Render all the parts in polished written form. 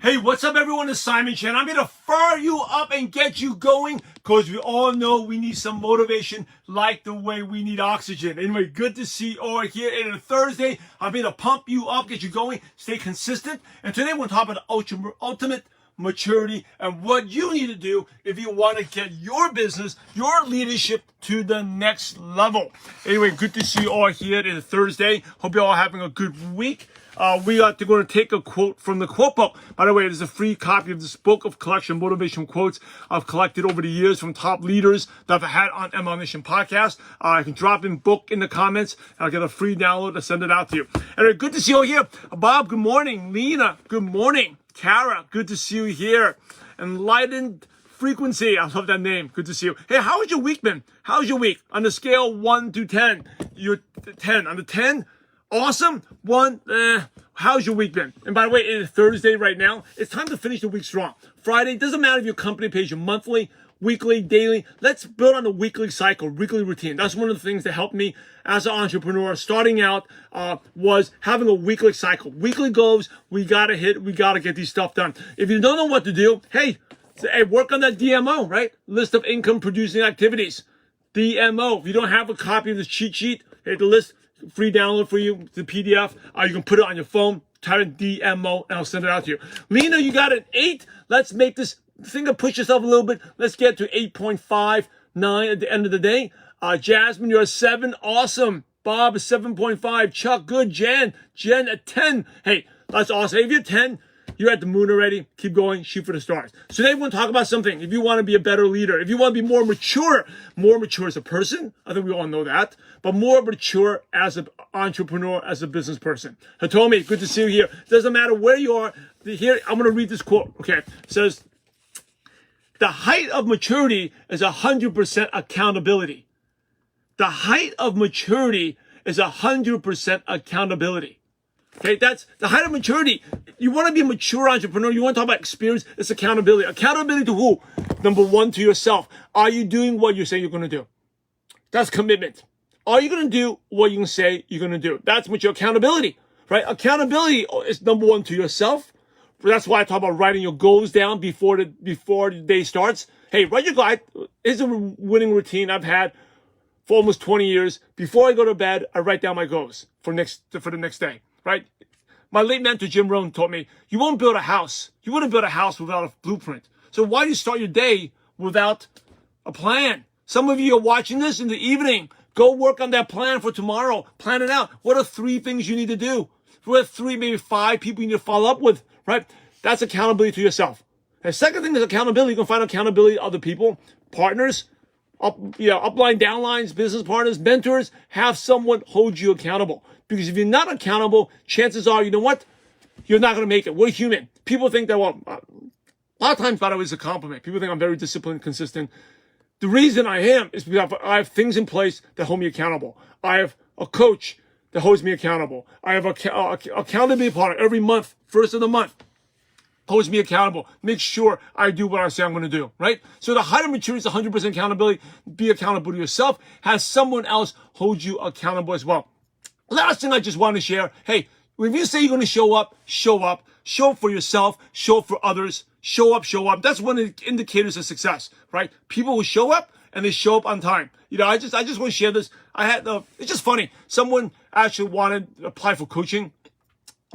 Hey, what's up everyone? It's Simon Chan. I'm here to fire you up and get you going because we all know we need some motivation like the way we need oxygen. Anyway, good to see you all here. And on Thursday, I'm here to pump you up, get you going, stay consistent. And today we're talking about ultimate maturity and what you need to do if you want to get your business, your leadership to the next level. Anyway, good to see you all here. It is Thursday. Hope you're all having a good week. We are going to take a quote from the quote book. By the way, there's a free copy of this book of collection motivational quotes I've collected over the years from top leaders that I've had on MLM Mission podcast. I can drop in book in the comments. I'll get a free download to send it out to you. Anyway, good to see you all here. Bob, good morning. Lena, good morning. Kara, good to see you here. Enlightened Frequency, I love that name. Good to see you. Hey, how was your week been? How's your week? On the scale 1 to 10, you're 10. On the 10, awesome. 1, how's your week been? And by the way, it is Thursday right now. It's time to finish the week strong. Friday, doesn't matter if your company pays you monthly, weekly, daily. Let's build on the weekly cycle, weekly routine. That's one of the things that helped me as an entrepreneur starting out, was having a weekly cycle. Weekly goals, we gotta get these stuff done. If you don't know what to do, hey, work on that DMO, right? List of income producing activities. DMO. If you don't have a copy of this cheat sheet, hit the list, free download for you, the PDF. You can put it on your phone, type in DMO, and I'll send it out to you. Lena, you got an 8. Let's make this thing to push yourself a little bit. Let's get to 8.59 at the end of the day. Jasmine, you're a 7. Awesome. Bob, a 7.5. Chuck, good. Jen at 10. Hey, that's awesome. Hey, if you're 10, you're at the moon already. Keep going. Shoot for the stars. So today we're going to talk about something. If you want to be a better leader, if you want to be more mature as a person, I think we all know that, but more mature as an entrepreneur, as a business person. Hitomi, good to see you here. Doesn't matter where you are. Here, I'm going to read this quote. Okay. It says, the height of maturity is 100% accountability. The height of maturity is 100% accountability. Okay, that's the height of maturity. You want to be a mature entrepreneur. You want to talk about experience. It's accountability. Accountability to who? Number 1, to yourself. Are you doing what you say you're going to do? That's commitment. Are you going to do what you can say you're going to do? That's mature accountability, right? Accountability is number 1 to yourself. That's why I talk about writing your goals down before the day starts. Hey, write your goal. Here's a winning routine I've had for almost 20 years. Before I go to bed, I write down my goals for the next day. Right? My late mentor, Jim Rohn, taught me, you won't build a house. You wouldn't build a house without a blueprint. So why do you start your day without a plan? Some of you are watching this in the evening. Go work on that plan for tomorrow. Plan it out. What are 3 things you need to do? What are 3, maybe 5 people you need to follow up with, right? That's accountability to yourself. The second thing is accountability. You can find accountability to other people, partners, upline, downlines, business partners, mentors. Have someone hold you accountable. Because if you're not accountable, chances are, you know what? You're not going to make it. We're human. People think that, well, a lot of times, by the way, it's a compliment. People think I'm very disciplined, consistent. The reason I am is because I have things in place that hold me accountable. I have a coach that holds me accountable. I have a accountability partner every month, first of the month. Holds me accountable. Make sure I do what I say I'm going to do, right? So the height of maturity is 100% accountability. Be accountable to yourself. Have someone else hold you accountable as well. Last thing I just want to share. Hey, when you say you're going to show up, show up. Show up for yourself. Show up for others. Show up. That's one of the indicators of success, right? People who show up and they show up on time. You know, I just want to share this. It's just funny. Someone actually wanted to apply for coaching.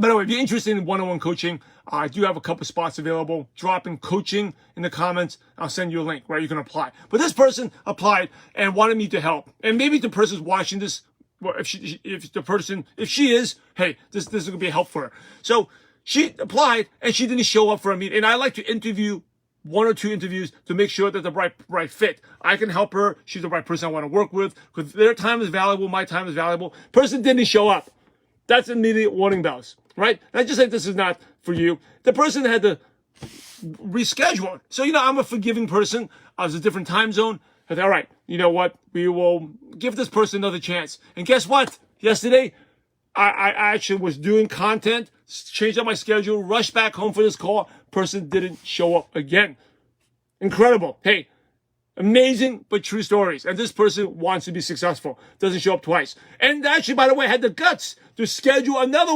By the way, if you're interested in one-on-one coaching, I do have a couple spots available. Drop in coaching in the comments. I'll send you a link where you can apply. But this person applied and wanted me to help. And maybe the person's watching this. Well, if she is, hey, this is going to be a help for her. So she applied and she didn't show up for a meeting. And I like to interview 1 or 2 interviews to make sure that the right fit. I can help her. She's the right person I want to work with because their time is valuable. My time is valuable. Person didn't show up. That's immediate warning bells, right? And I just say this is not for you. The person had to reschedule. So, I'm a forgiving person. I was a different time zone. I thought, all right, you know what? We will give this person another chance. And guess what? Yesterday, I actually was doing content, changed up my schedule, rushed back home for this call. Person didn't show up again. Incredible. Hey, amazing but true stories. And this person wants to be successful. Doesn't show up twice. And actually, by the way, had the guts to schedule another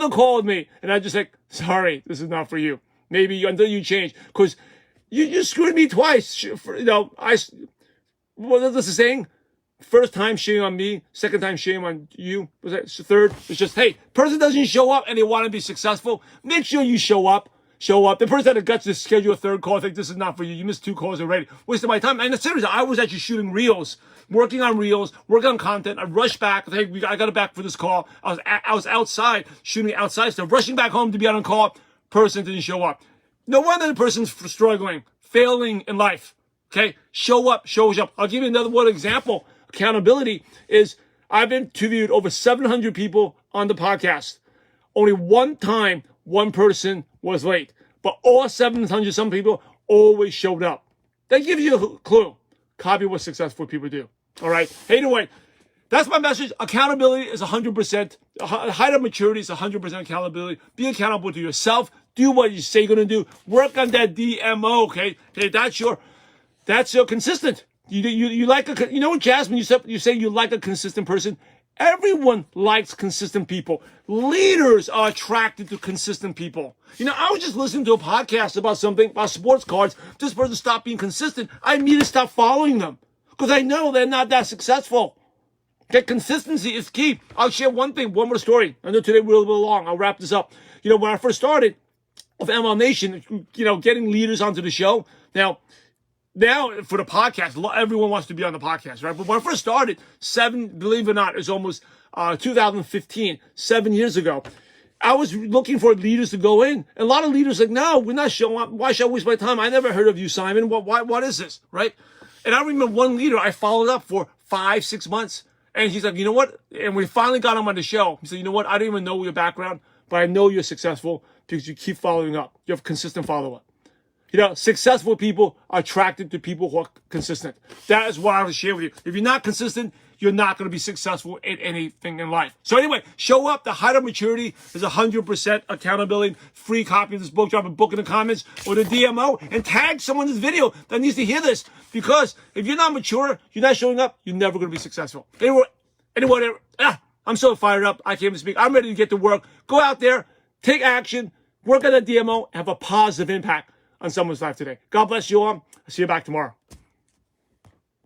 call with me. And I just like, sorry, this is not for you. Maybe until you change. Because you screwed me twice. What is the saying? First time, shame on me. Second time, shame on you. Was that third? It's just, hey, person doesn't show up and they want to be successful. Make sure you show up. The person had the guts to schedule a third call. I think this is not for you. You missed 2 calls already. Wasted my time. And seriously, I was actually shooting reels, working on content. I rushed back. I got it back for this call. I was outside, shooting outside stuff, rushing back home to be on call. Person didn't show up. No wonder the person's struggling, failing in life. Okay? Show up. I'll give you another one example. Accountability is I've interviewed over 700 people on the podcast. Only one time one person was late, but all 700 some people always showed up. That gives you a clue. Copy what successful people do. All right. Anyway, that's my message. Accountability is 100%. Height of maturity is 100% accountability. Be accountable to yourself. Do what you say you're going to do. Work on that DMO. Okay. Hey, that's your consistent. You like you know what, Jasmine, you say you like a consistent person. Everyone likes consistent people. Leaders are attracted to consistent people. I was just listening to a podcast about sports cards. This person stopped being consistent. I immediately stopped following them because I know they're not that successful. Okay, consistency is key. I'll share one more story. I know today we're a little bit long. I'll wrap this up. When I first started with ML Nation, getting leaders onto the show. Now for the podcast, everyone wants to be on the podcast, right? But when I first started, believe it or not, it's almost 2015, 7 years ago. I was looking for leaders to go in. And a lot of leaders like, no, we're not showing up. Why should I waste my time? I never heard of you, Simon. What is this, right? And I remember one leader I followed up for 5-6 months. And he's like, you know what? And we finally got him on the show. He said, you know what? I don't even know your background, but I know you're successful because you keep following up. You have consistent follow-up. Successful people are attracted to people who are consistent. That is what I would share with you. If you're not consistent, you're not going to be successful in anything in life. So anyway, show up. The height of maturity is 100% accountability. Free copy of this book. Drop a book in the comments or the DMO and tag someone in this video that needs to hear this. Because if you're not mature, you're not showing up, you're never going to be successful. Anyway, I'm so fired up. I can't even speak. I'm ready to get to work. Go out there, take action, work on that DMO, have a positive impact on someone's life today. God bless you all. I'll see you back tomorrow.